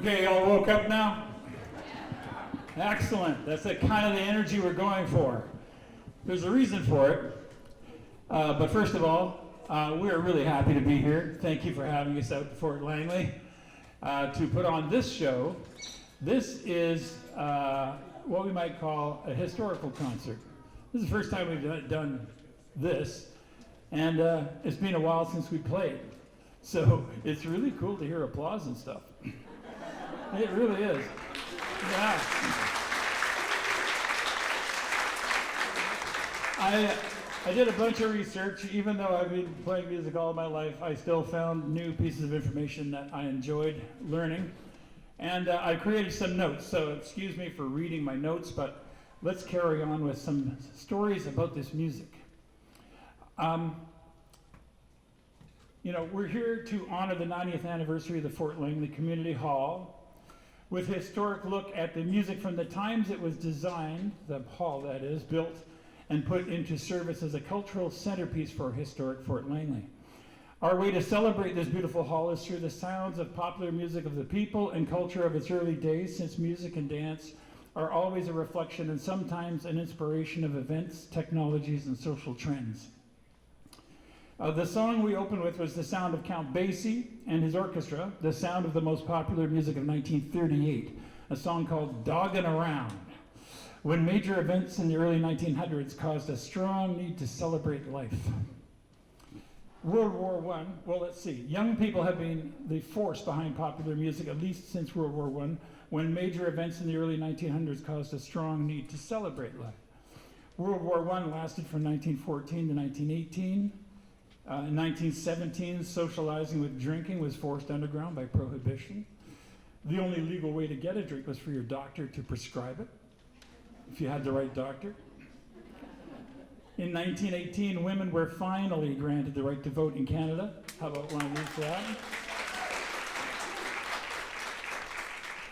Okay, y'all woke up now? Excellent. That's the kind of the energy we're going for. There's a reason for it. But first of all, we're really happy to be here. Thank you for having us out to Fort Langley to put on this show. This is what we might call a historical concert. This is the first time we've done this, and it's been a while since we played. So it's really cool to hear applause and stuff. It really is. Yeah. I did a bunch of research. Even though I've been playing music all my life, I still found new pieces of information that I enjoyed learning. And I created some notes, so excuse me for reading my notes, but let's carry on with some stories about this music. We're here to honor the 90th anniversary of the Fort Langley Community Hall with a historic look at the music from the times it was designed, the hall that is, built and put into service as a cultural centerpiece for historic Fort Langley. Our way to celebrate this beautiful hall is through the sounds of popular music of the people and culture of its early days, since music and dance are always a reflection and sometimes an inspiration of events, technologies, and social trends. The song we opened with was the sound of Count Basie and his orchestra, the sound of the most popular music of 1938, a song called Doggin' Around, when major events in the early 1900s caused a strong need to celebrate life. World War I, well, let's see. Young people have been the force behind popular music, at least since World War I, when major events in the early 1900s caused a strong need to celebrate life. World War I lasted from 1914 to 1918. In 1917, socializing with drinking was forced underground by prohibition. The only legal way to get a drink was for your doctor to prescribe it, if you had the right doctor. In 1918, women were finally granted the right to vote in Canada. How about one of these for that?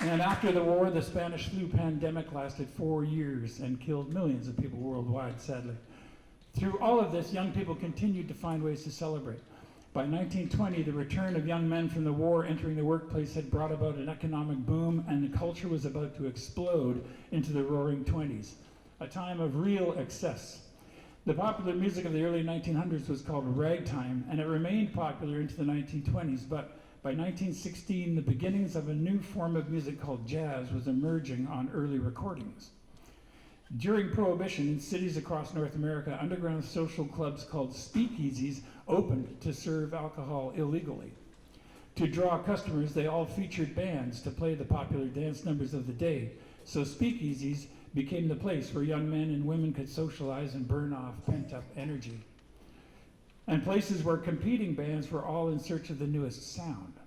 And after the war, the Spanish flu pandemic lasted 4 years and killed millions of people worldwide, sadly. Through all of this, young people continued to find ways to celebrate. By 1920, the return of young men from the war entering the workplace had brought about an economic boom, and the culture was about to explode into the roaring 20s, a time of real excess. The popular music of the early 1900s was called ragtime, and it remained popular into the 1920s, but by 1916, the beginnings of a new form of music called jazz was emerging on early recordings. During Prohibition, in cities across North America, underground social clubs called speakeasies opened to serve alcohol illegally. To draw customers, they all featured bands to play the popular dance numbers of the day, so speakeasies became the place where young men and women could socialize and burn off pent-up energy. And places where competing bands were all in search of the newest sound.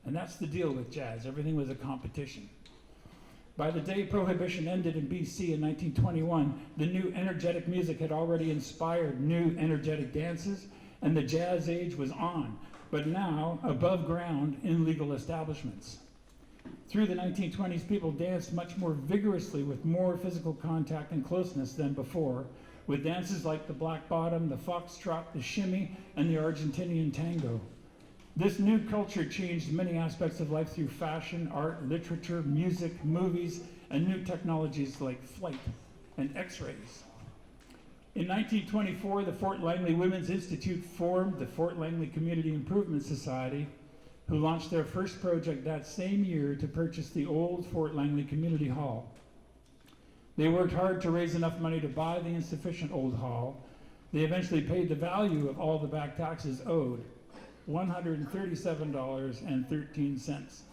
And that's the deal with jazz. Everything was a competition. By the day Prohibition ended in BC in 1921, the new energetic music had already inspired new energetic dances, and the jazz age was on, but now above ground in legal establishments. Through the 1920s, people danced much more vigorously with more physical contact and closeness than before, with dances like the black bottom, the foxtrot, the shimmy, and the Argentinian tango. This new culture changed many aspects of life through fashion, art, literature, music, movies, and new technologies like flight and x-rays. In 1924, the Fort Langley Women's Institute formed the Fort Langley Community Improvement Society, who launched their first project that same year to purchase the old Fort Langley Community Hall. They worked hard to raise enough money to buy the insufficient old hall. They eventually paid the value of all the back taxes owed, $137.13.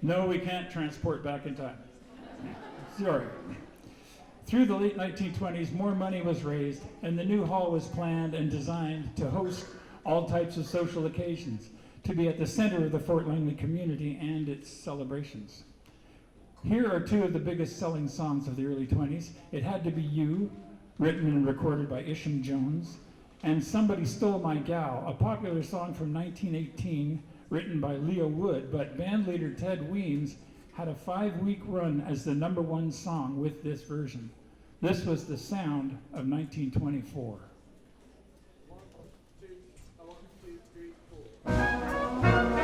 No, we can't transport back in time. Sorry. Through the late 1920s, more money was raised, and the new hall was planned and designed to host all types of social occasions, to be at the center of the Fort Langley community and its celebrations. Here are two of the biggest selling songs of the early 20s. It Had to Be You, written and recorded by Isham Jones, and Somebody Stole My Gal, a popular song from 1918, written by Leo Wood, but bandleader Ted Weems had a 5-week run as the #1 song with this version. This was the sound of 1924. 1, 2, 3, 4.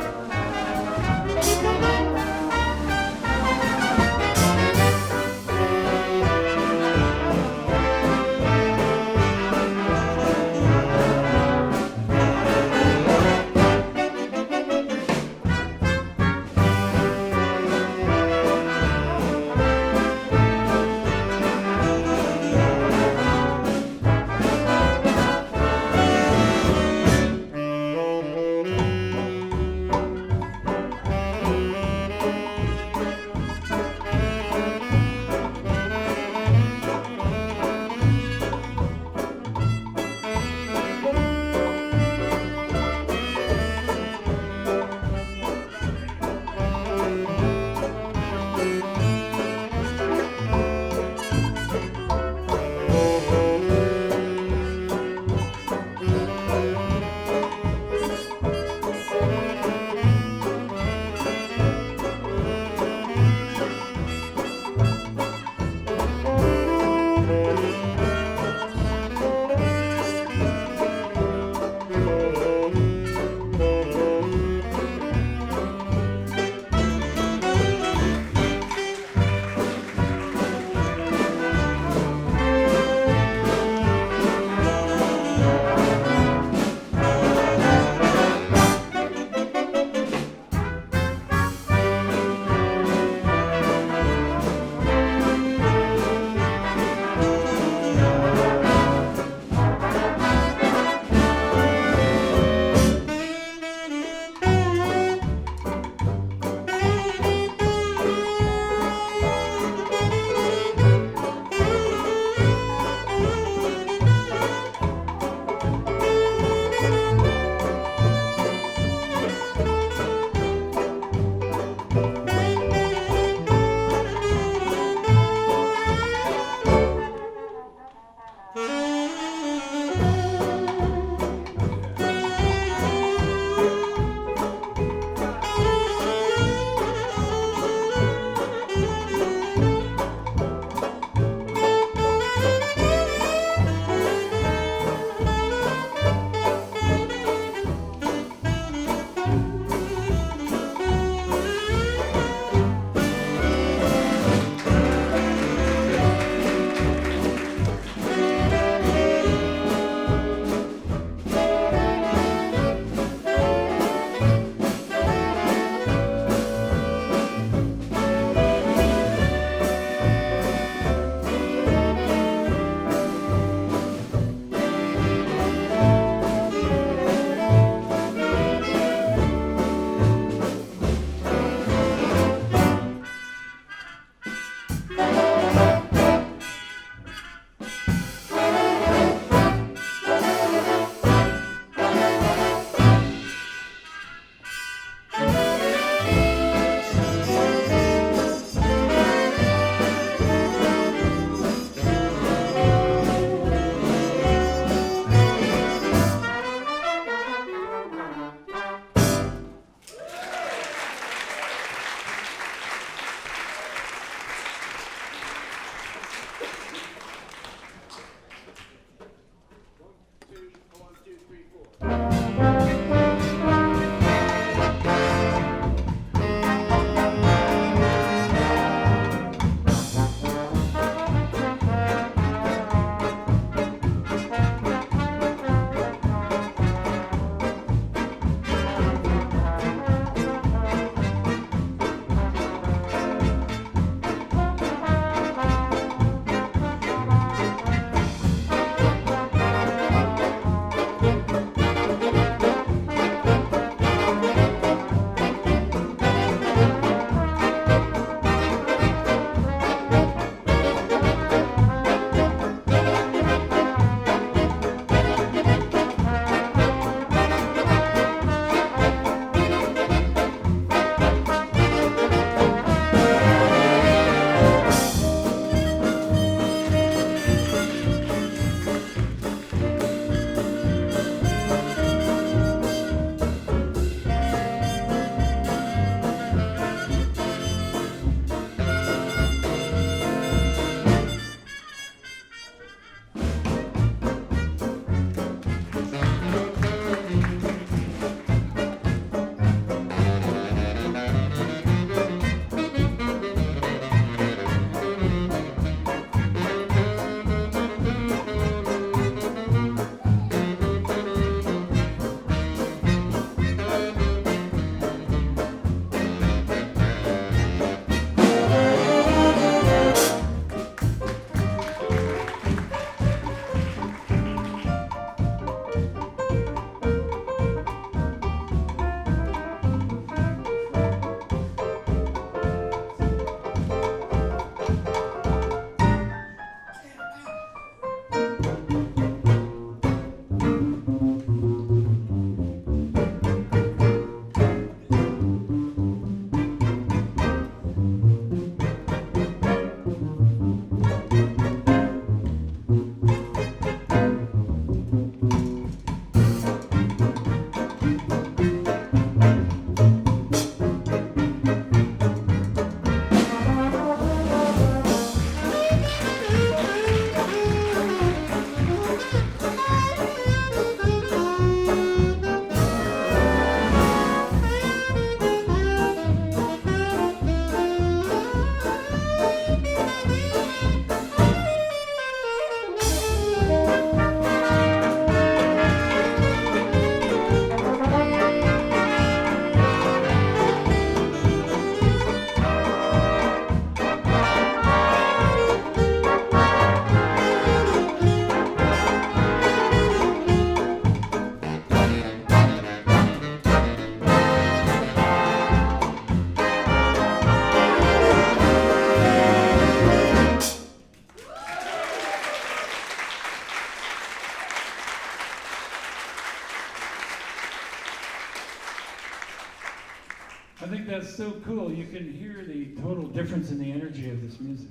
I think that's so cool. You can hear the total difference in the energy of this music.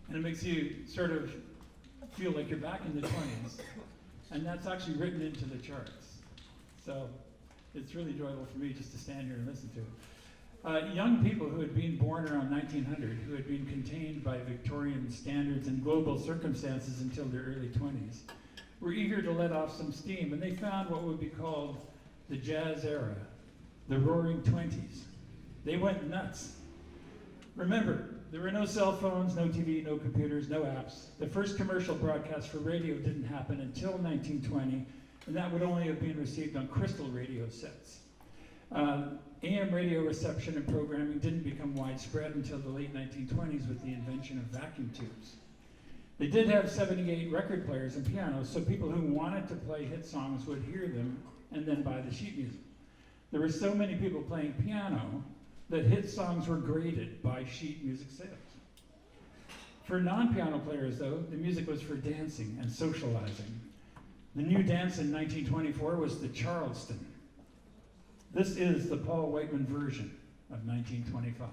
And it makes you sort of feel like you're back in the 20s. And that's actually written into the charts. So it's really enjoyable for me just to stand here and listen to it. Young people who had been born around 1900, who had been contained by Victorian standards and global circumstances until their early 20s, were eager to let off some steam, and they found what would be called the jazz era, the roaring 20s. They went nuts. Remember, there were no cell phones, no TV, no computers, no apps. The first commercial broadcast for radio didn't happen until 1920, and that would only have been received on crystal radio sets. AM radio reception and programming didn't become widespread until the late 1920s with the invention of vacuum tubes. They did have 78 record players and pianos, so people who wanted to play hit songs would hear them and then buy the sheet music. There were so many people playing piano that hit songs were graded by sheet music sales. For non-piano players, though, the music was for dancing and socializing. The new dance in 1924 was the Charleston. This is the Paul Whiteman version of 1925.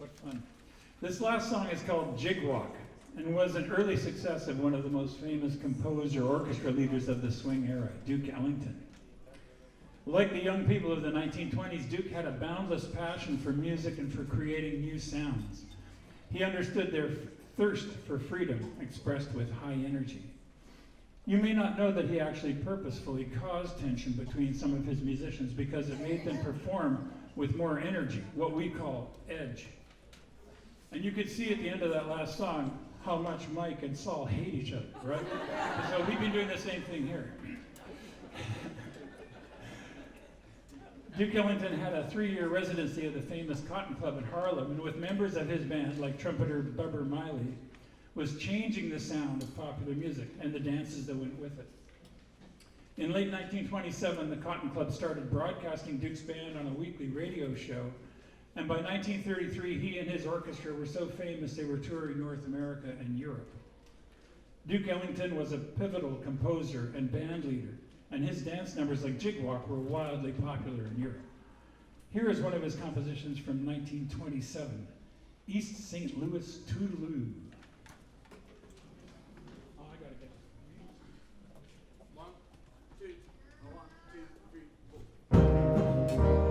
What fun. This last song is called Jig Walk and was an early success of one of the most famous composer orchestra leaders of the swing era, Duke Ellington. Like the young people of the 1920s, Duke had a boundless passion for music and for creating new sounds. He understood their thirst for freedom expressed with high energy. You may not know that he actually purposefully caused tension between some of his musicians because it made them perform with more energy, what we call edge. And you could see at the end of that last song how much Mike and Saul hate each other, right? So we've been doing the same thing here. Duke Ellington had a 3-year residency at the famous Cotton Club in Harlem, and with members of his band, like trumpeter Bubber Miley, was changing the sound of popular music and the dances that went with it. In late 1927, the Cotton Club started broadcasting Duke's band on a weekly radio show, and by 1933, he and his orchestra were so famous they were touring North America and Europe. Duke Ellington was a pivotal composer and band leader, and his dance numbers like Jig Walk were wildly popular in Europe. Here is one of his compositions from 1927, East St. Louis Toodaloo. Oh, I gotta get it. 1, 2, 1, 2, 3, 4.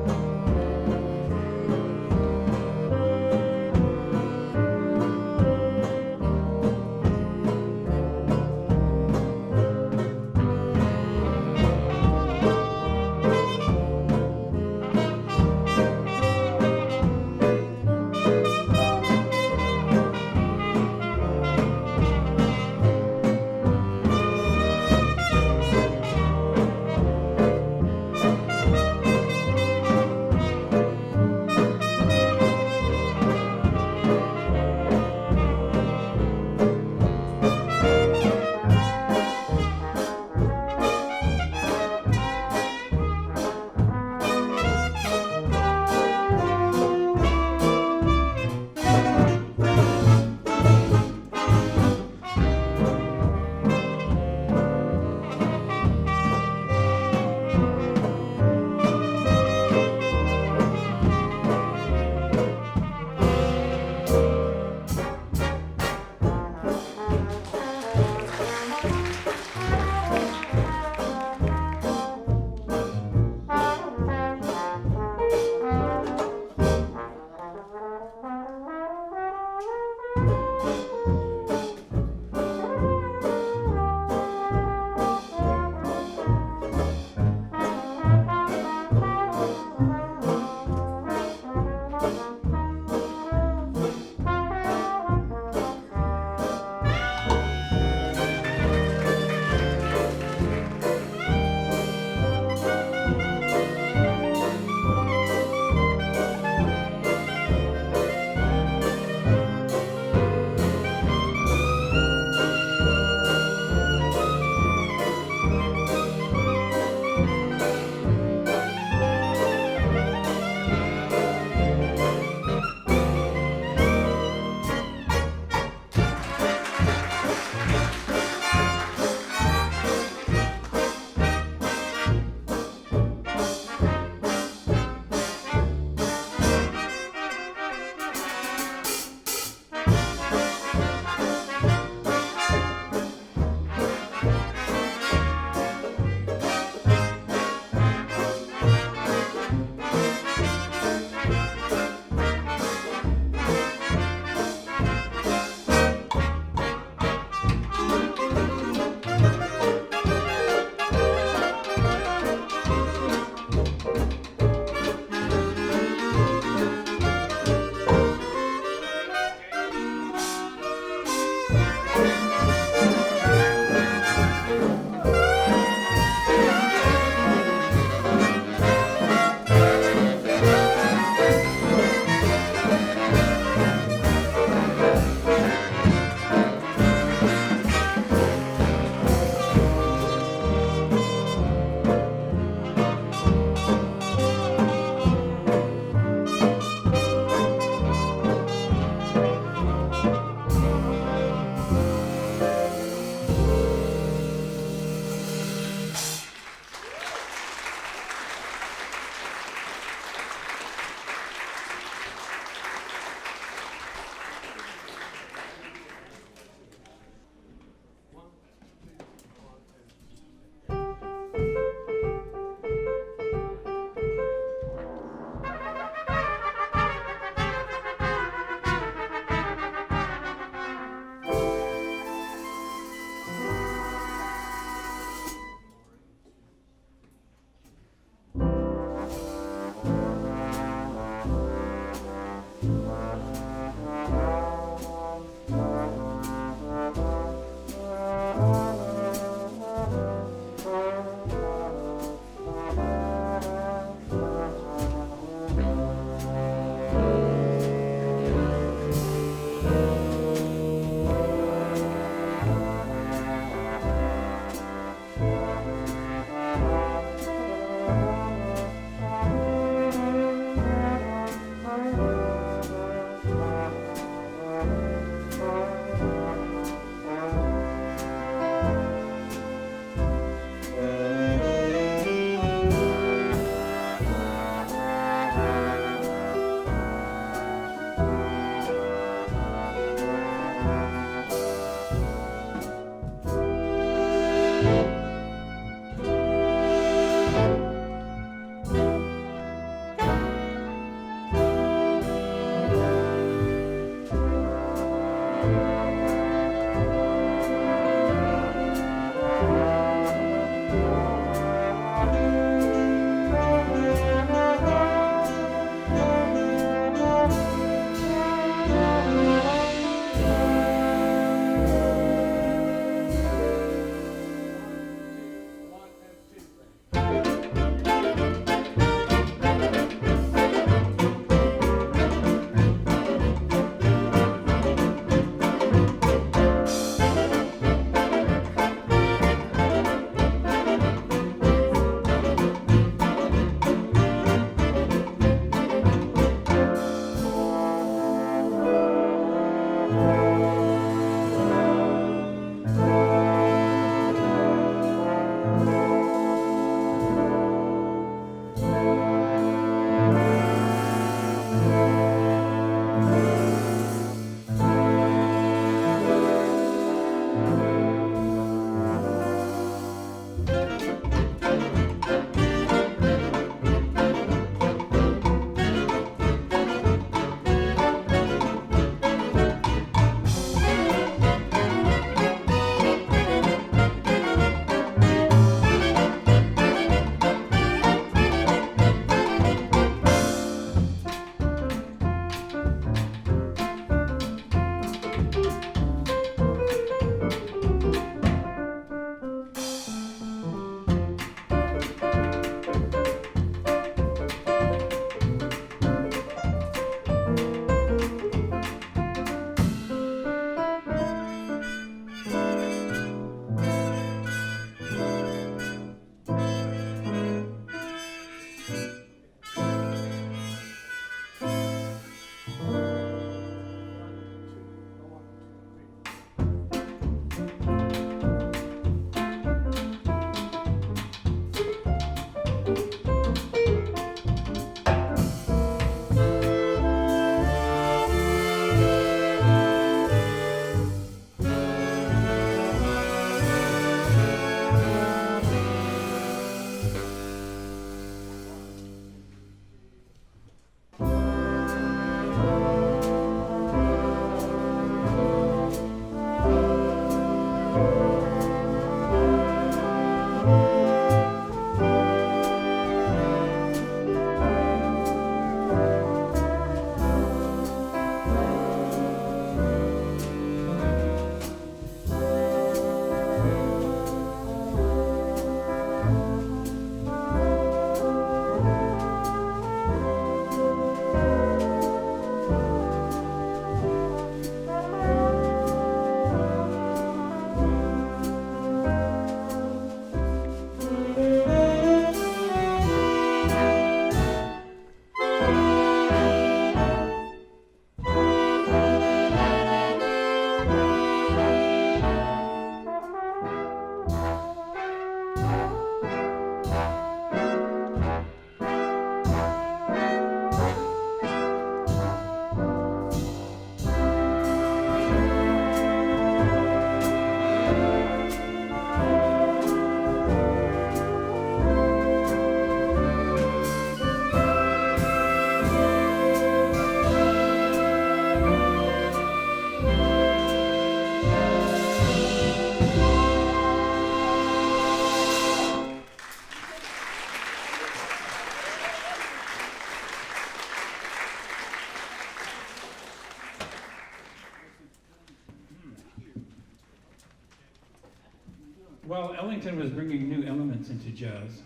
While Ellington was bringing new elements into jazz,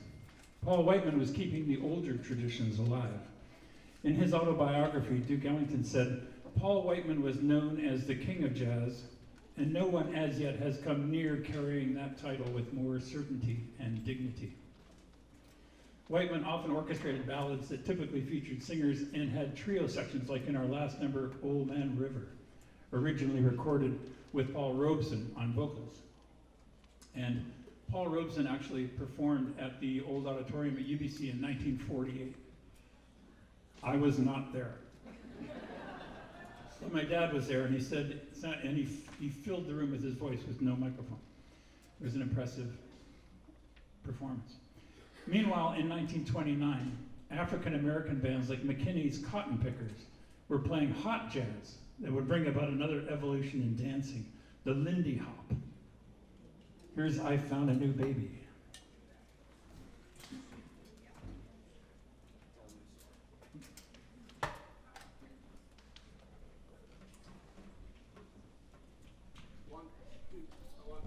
Paul Whiteman was keeping the older traditions alive. In his autobiography, Duke Ellington said, "Paul Whiteman was known as the king of jazz, and no one as yet has come near carrying that title with more certainty and dignity." Whiteman often orchestrated ballads that typically featured singers and had trio sections like in our last number, Old Man River, originally recorded with Paul Robeson on vocals. And Paul Robeson actually performed at the old auditorium at UBC in 1948. I was not there. But my dad was there, and he said, and he filled the room with his voice with no microphone. It was an impressive performance. Meanwhile, in 1929, African-American bands like McKinney's Cotton Pickers were playing hot jazz that would bring about another evolution in dancing, the Lindy Hop. Here's I Found a New Baby. One, two, one.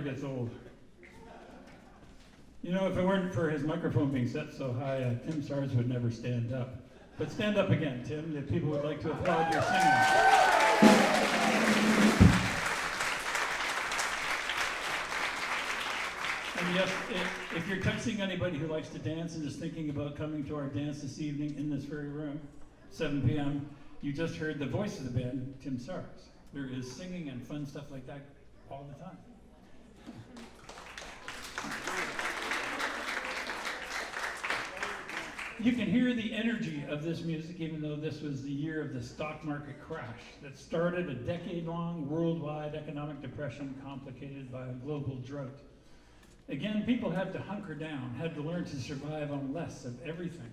gets old. You know, if it weren't for his microphone being set so high, Tim Sars would never stand up. But stand up again, Tim, if people would like to applaud your singing. And yes, if you're texting anybody who likes to dance and is thinking about coming to our dance this evening in this very room, 7 p.m., you just heard the voice of the band, Tim Sars. There is singing and fun stuff like that all the time. You can hear the energy of this music, even though this was the year of the stock market crash that started a decade-long worldwide economic depression complicated by a global drought. Again, people had to hunker down, had to learn to survive on less of everything.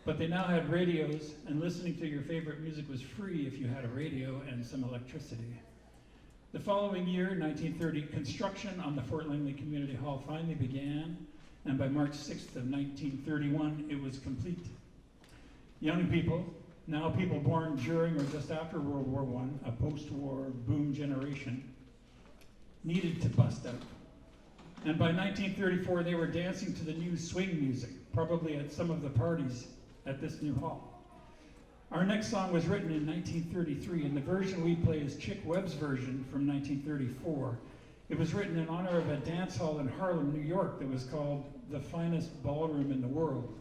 But they now had radios, and listening to your favorite music was free if you had a radio and some electricity. The following year, 1930, construction on the Fort Langley Community Hall finally began, and by March 6th of 1931, it was complete. Young people, now people born during or just after World War I, a post-war boom generation, needed to bust out. And by 1934, they were dancing to the new swing music, probably at some of the parties at this new hall. Our next song was written in 1933, and the version we play is Chick Webb's version from 1934. It was written in honor of a dance hall in Harlem, New York that was called the finest ballroom in the world.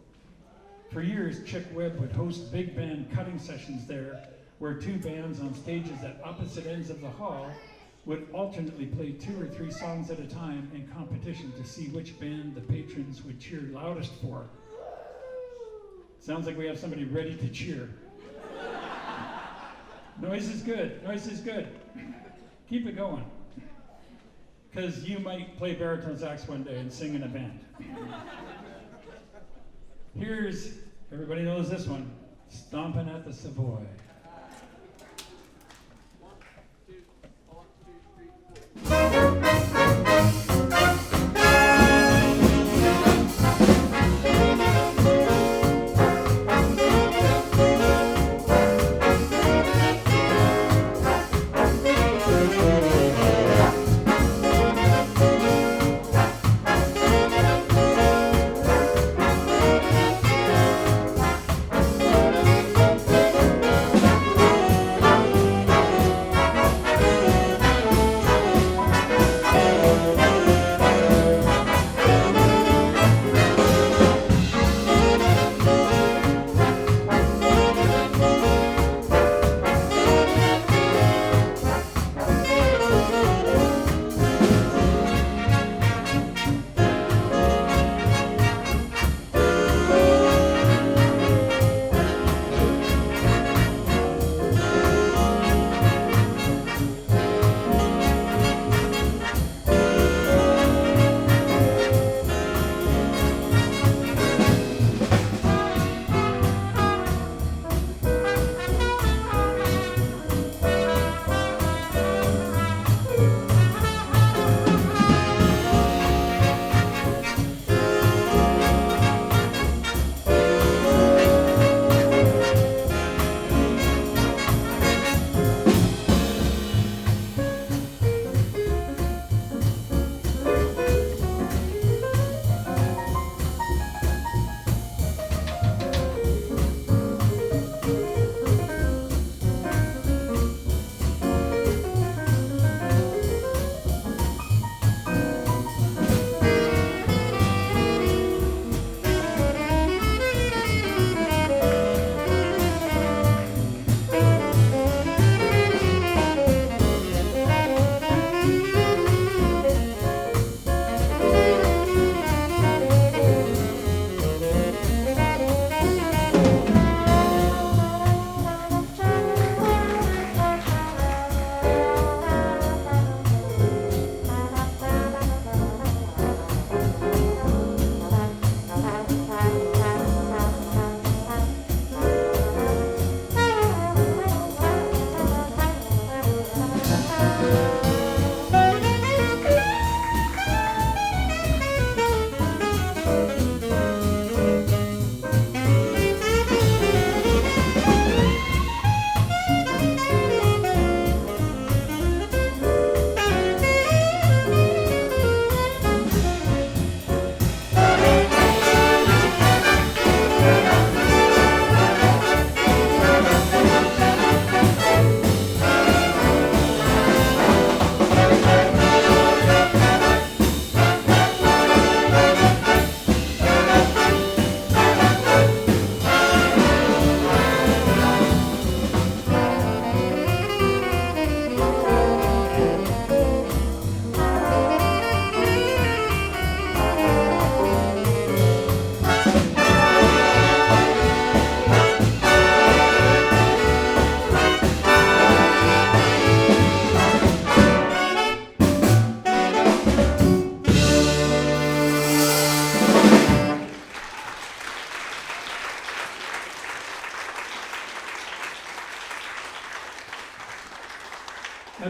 For years, Chick Webb would host big band cutting sessions there, where two bands on stages at opposite ends of the hall would alternately play 2 or 3 songs at a time in competition to see which band the patrons would cheer loudest for. Sounds like we have somebody ready to cheer. Noise is good, noise is good. Keep it going. Because you might play baritone sax one day and sing in a band. Here's, everybody knows this one, Stompin' at the Savoy. 1, 2, 1, 2, 3, 4.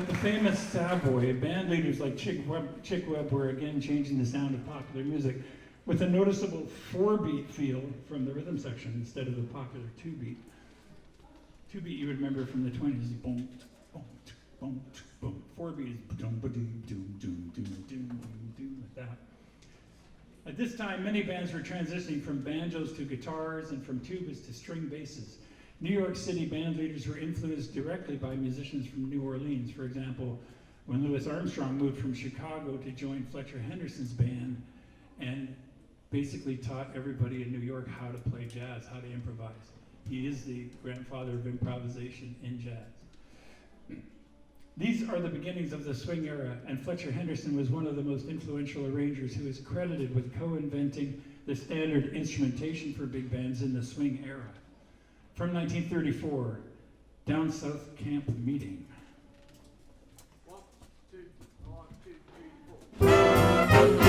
Like the famous Savoy, band leaders like Chick Webb were again changing the sound of popular music with a noticeable 4-beat feel from the rhythm section instead of the popular 2-beat. 2-beat you would remember from the 20s, boom, boom, boom, boom. 4-beat is boom, boom, doom, doom, doom, doom, doom, like that. At this time, many bands were transitioning from banjos to guitars and from tubas to string basses. New York City band leaders were influenced directly by musicians from New Orleans. For example, when Louis Armstrong moved from Chicago to join Fletcher Henderson's band and basically taught everybody in New York how to play jazz, how to improvise. He is the grandfather of improvisation in jazz. These are the beginnings of the swing era, and Fletcher Henderson was one of the most influential arrangers who is credited with co-inventing the standard instrumentation for big bands in the swing era. From 1934, Down South Camp Meeting. 1, 2, 1, 2, 3, 4.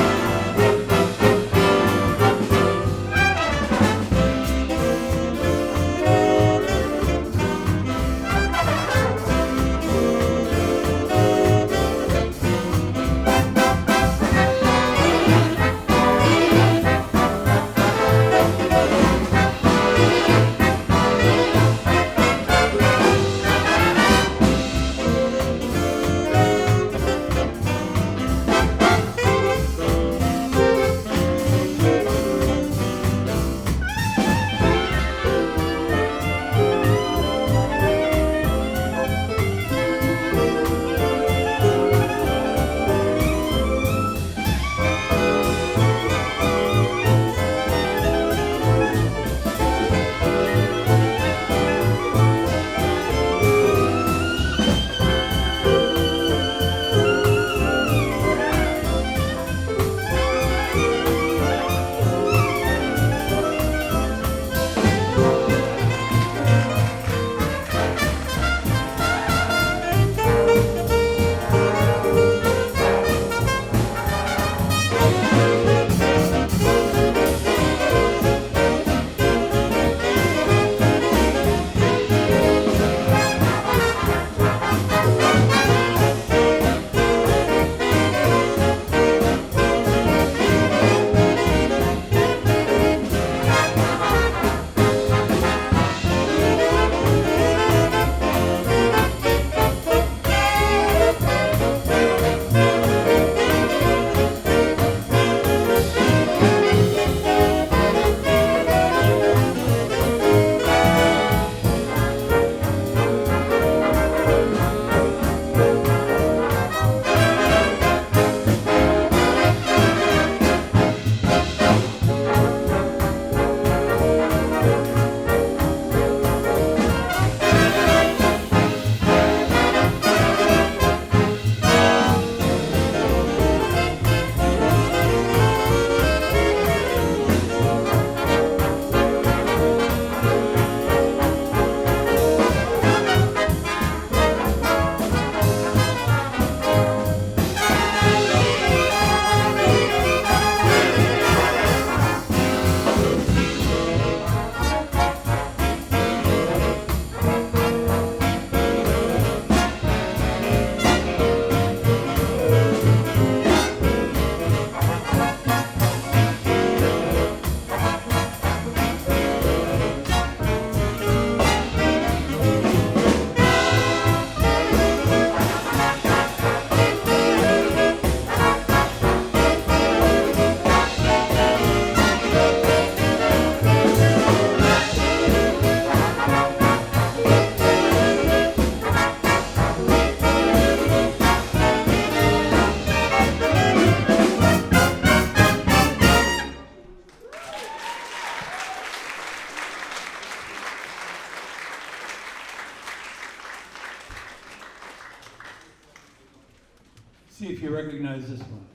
See if you recognize this one.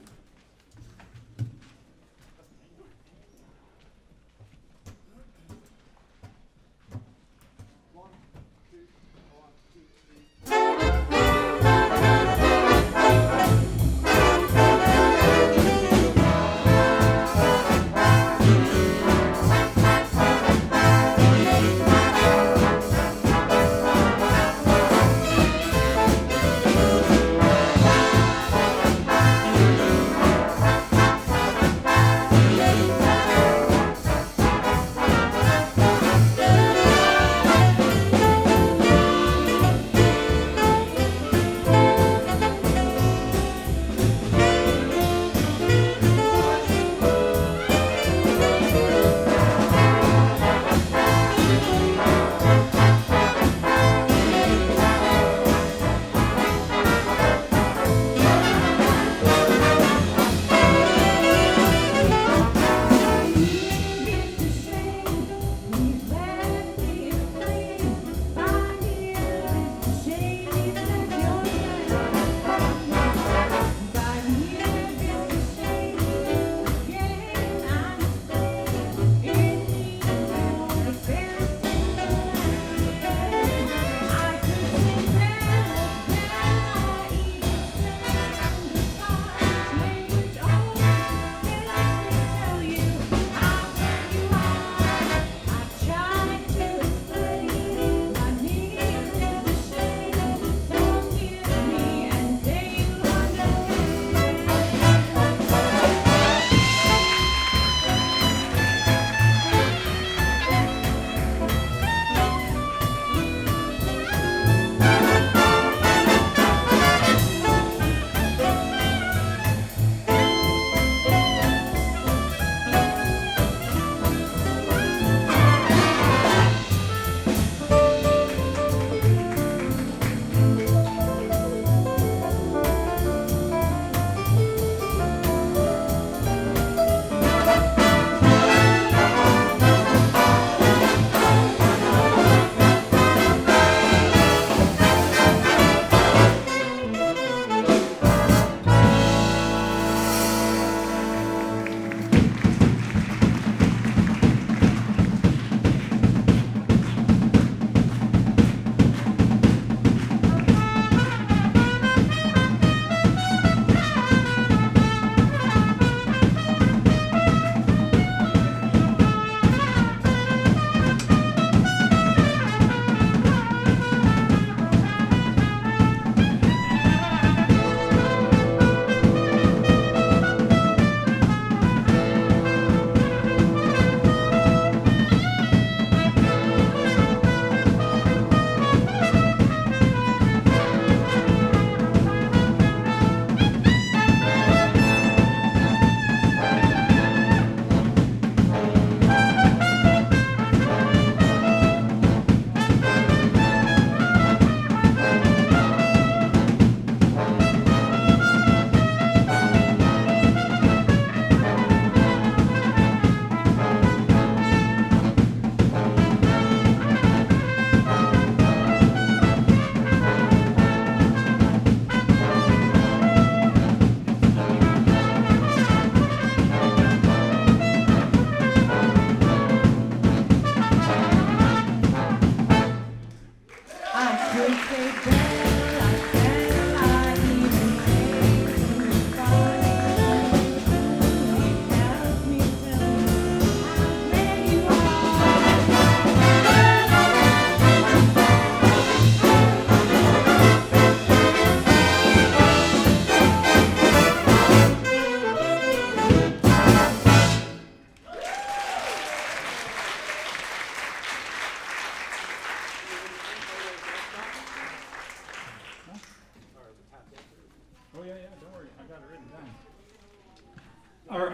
1, 2, 1, 2, 3.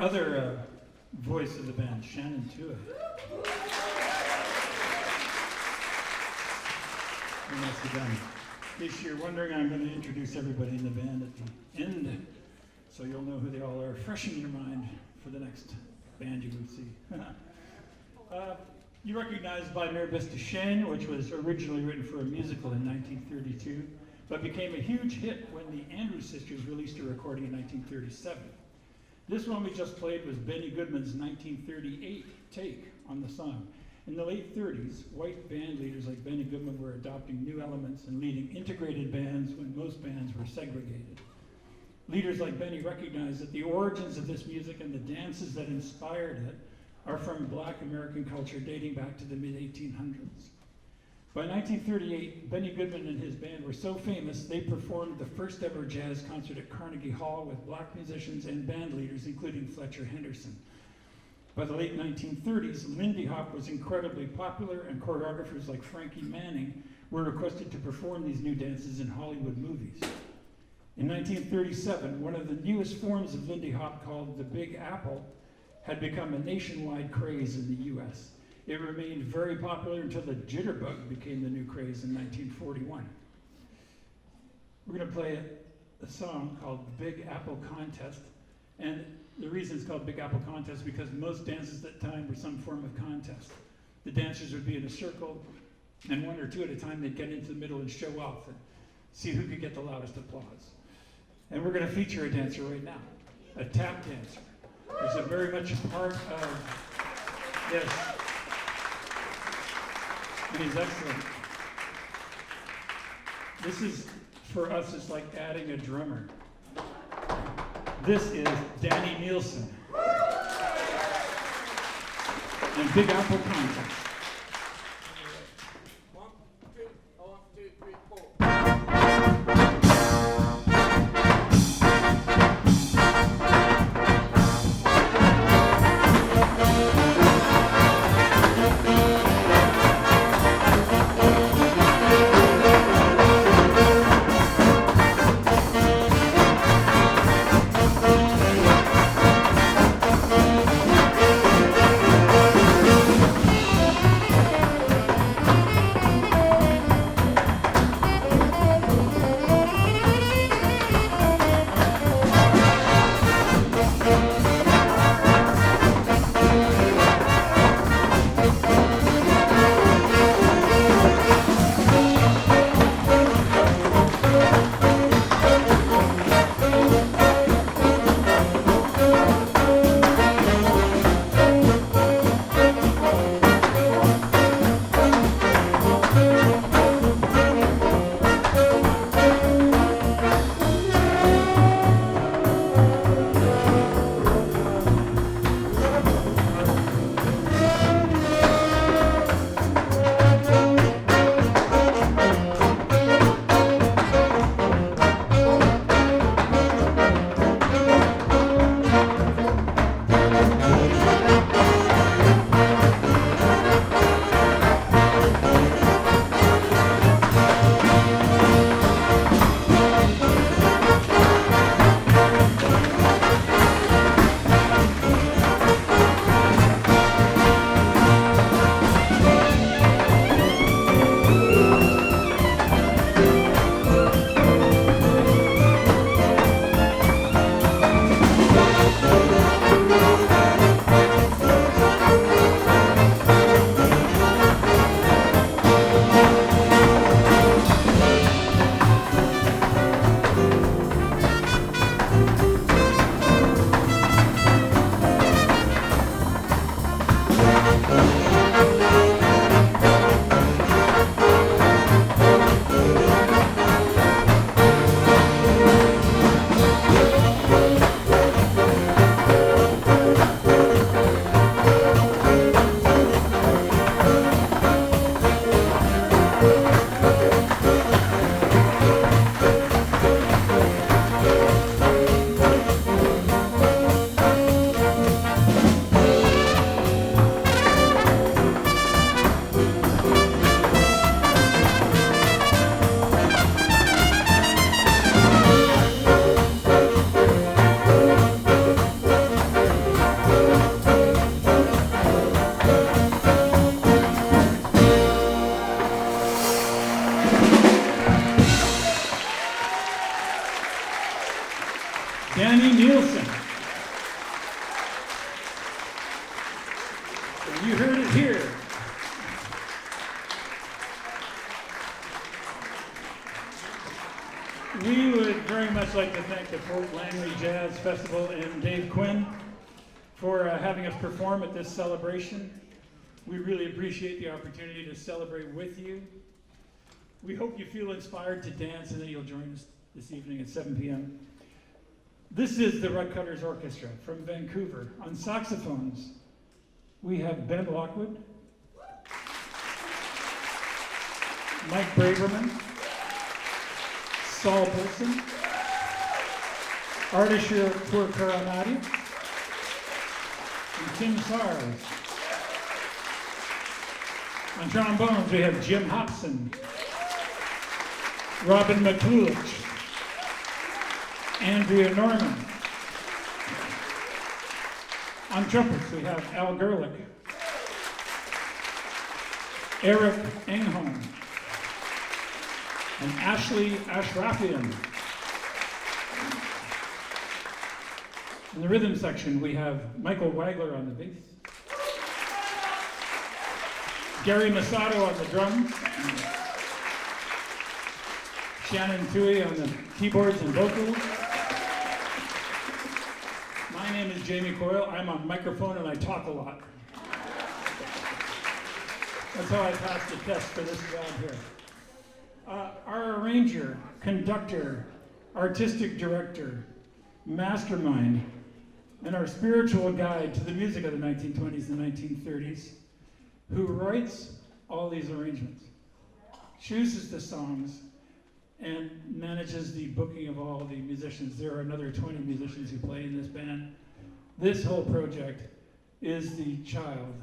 other voice of the band, Shannon Tua. Very nicely done. In case you're wondering, I'm going to introduce everybody in the band at the end, so you'll know who they all are, fresh in your mind for the next band you will see. You recognize By Mer Bist Chêne, which was originally written for a musical in 1932, but became a huge hit when the Andrews Sisters released a recording in 1937. This one we just played was Benny Goodman's 1938 take on the song. In the late 30s, white band leaders like Benny Goodman were adopting new elements and leading integrated bands when most bands were segregated. Leaders like Benny recognized that the origins of this music and the dances that inspired it are from Black American culture dating back to the mid-1800s. By 1938, Benny Goodman and his band were so famous, they performed the first ever jazz concert at Carnegie Hall with black musicians and band leaders, including Fletcher Henderson. By the late 1930s, Lindy Hop was incredibly popular, and choreographers like Frankie Manning were requested to perform these new dances in Hollywood movies. In 1937, one of the newest forms of Lindy Hop, called the Big Apple, had become a nationwide craze in the US. It remained very popular until the jitterbug became the new craze in 1941. We're going to play a song called Big Apple Contest, and the reason it's called Big Apple Contest is because most dances at the time were some form of contest. The dancers would be in a circle, and one or two at a time they'd get into the middle and show off and see who could get the loudest applause. And we're going to feature a dancer right now, a tap dancer. Who's a very much a part of, yes, and he's excellent. This is, for us, it's like adding a drummer. This is Danny Nielsen. And Big Apple Contest. 1, 2, 3, 4. You heard it here. We would very much like to thank the Fort Langley Jazz Festival and Dave Quinn for having us perform at this celebration. We really appreciate the opportunity to celebrate with you. We hope you feel inspired to dance and that you'll join us this evening at 7 p.m. This is the Rudcutters Orchestra from Vancouver. On saxophones, we have Ben Lockwood, Mike Braverman, Saul Wilson, Ardeshir Purkaramati, and Tim Sars. On trombones, we have Jim Hobson, Robin McClulich, Andrea Norman. On trumpets, we have Al Gerlich, Eric Engholm, and Ashley Ashrafian. In the rhythm section, we have Michael Wagler on the bass, Gary Masato on the drums, Shannon Tui on the keyboards and vocals. My name is Jamie Coyle. I'm on microphone and I talk a lot. That's how I passed the test for this job here. Our arranger, conductor, artistic director, mastermind, and our spiritual guide to the music of the 1920s and 1930s, who writes all these arrangements, chooses the songs, and manages the booking of all the musicians. There are another 20 musicians who play in this band. This whole project is the child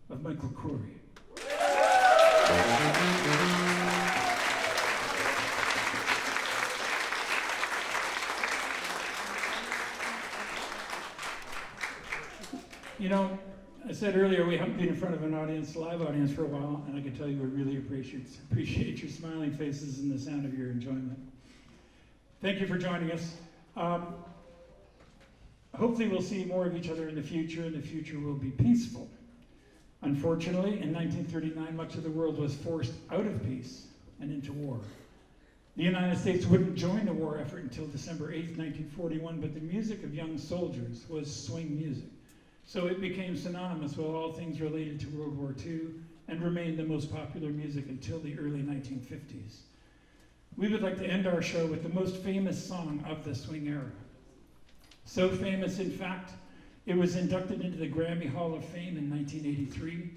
of Michael Coury. You know, I said earlier we haven't been in front of an audience, live audience, for a while, and I can tell you we really appreciate your smiling faces and the sound of your enjoyment. Thank you for joining us. Hopefully we'll see more of each other in the future, and the future will be peaceful. Unfortunately, in 1939, much of the world was forced out of peace and into war. The United States wouldn't join the war effort until December 8th, 1941, but the music of young soldiers was swing music. So it became synonymous with all things related to World War II and remained the most popular music until the early 1950s. We would like to end our show with the most famous song of the swing era. So famous, in fact, it was inducted into the Grammy Hall of Fame in 1983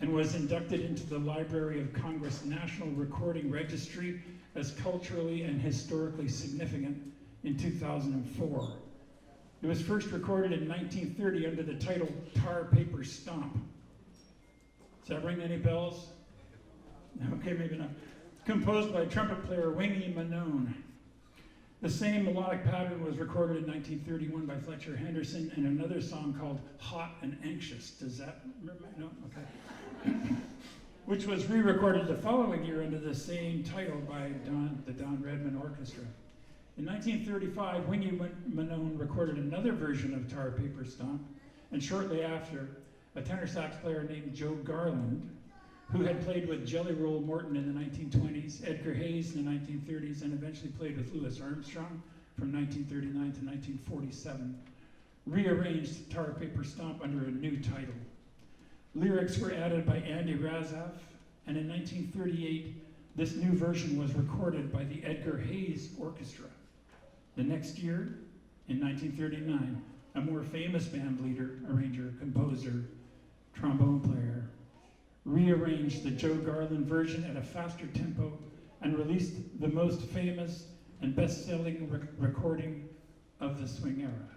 and was inducted into the Library of Congress National Recording Registry as culturally and historically significant in 2004. It was first recorded in 1930 under the title Tar Paper Stomp. Does that ring any bells? Okay, maybe not. Composed by trumpet player Wingy Manone. The same melodic pattern was recorded in 1931 by Fletcher Henderson in another song called Hot and Anxious. Does that remember? No? Okay. Which was re-recorded the following year under the same title by the Don Redman Orchestra. In 1935, Wingy Manone recorded another version of Tar Paper Stomp, and shortly after, a tenor sax player named Joe Garland, who had played with Jelly Roll Morton in the 1920s, Edgar Hayes in the 1930s, and eventually played with Louis Armstrong from 1939 to 1947, rearranged Tar Paper Stomp under a new title. Lyrics were added by Andy Razaf, and in 1938, this new version was recorded by the Edgar Hayes Orchestra. The next year, in 1939, a more famous band leader, arranger, composer, trombone player, rearranged the Joe Garland version at a faster tempo and released the most famous and best-selling recording of the swing era.